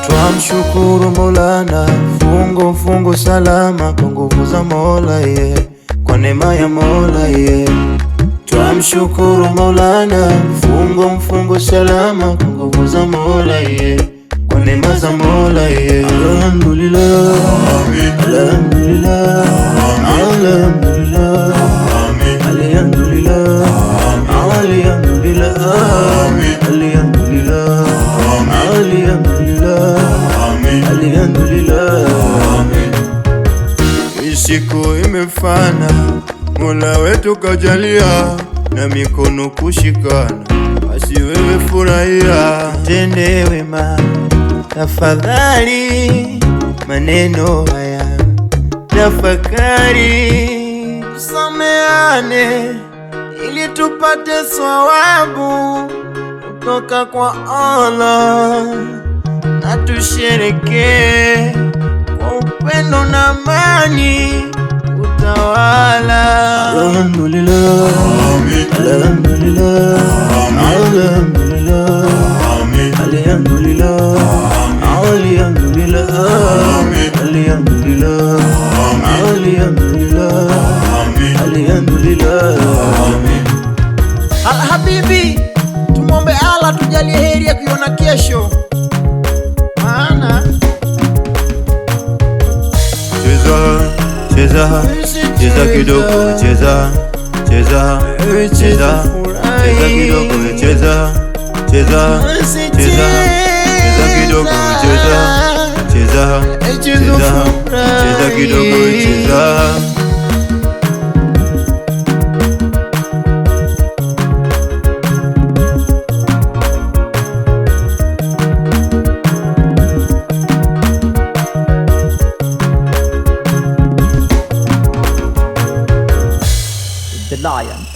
Twamshukuru Maulana, fungo salama kwa nguvu za Mola kwa neema ya Mola Twamshukuru Maulana, fungo salama kwa nguvu za Mola kwa neema za Mola Alhamdulillah, alhamdulillah, alhamdulillah, alhamdulillah, alhamdulillah, alhamdulillah, alhamdulillah. Siku imefana, Mola wetu kajalia na mikono kushikana, basi wewe furahia, tende wema tafadhali, maneno haya tafakari, tusameane ili tupate thawabu kutoka kwa Allah, na tusherekee kwa upendo na amani utawala. Alhamdulillah, alhamdulillah, alhamdulillah, alhamdulillah, alhamdulillah, alhamdulillah, alhamdulillah. Habibi, tumwombe Allah tujalie heri ya kuiona kesho, maana cheza kidogo, cheza kidogo, cheza kidogo, cheza kidogo, cheza. The Lion.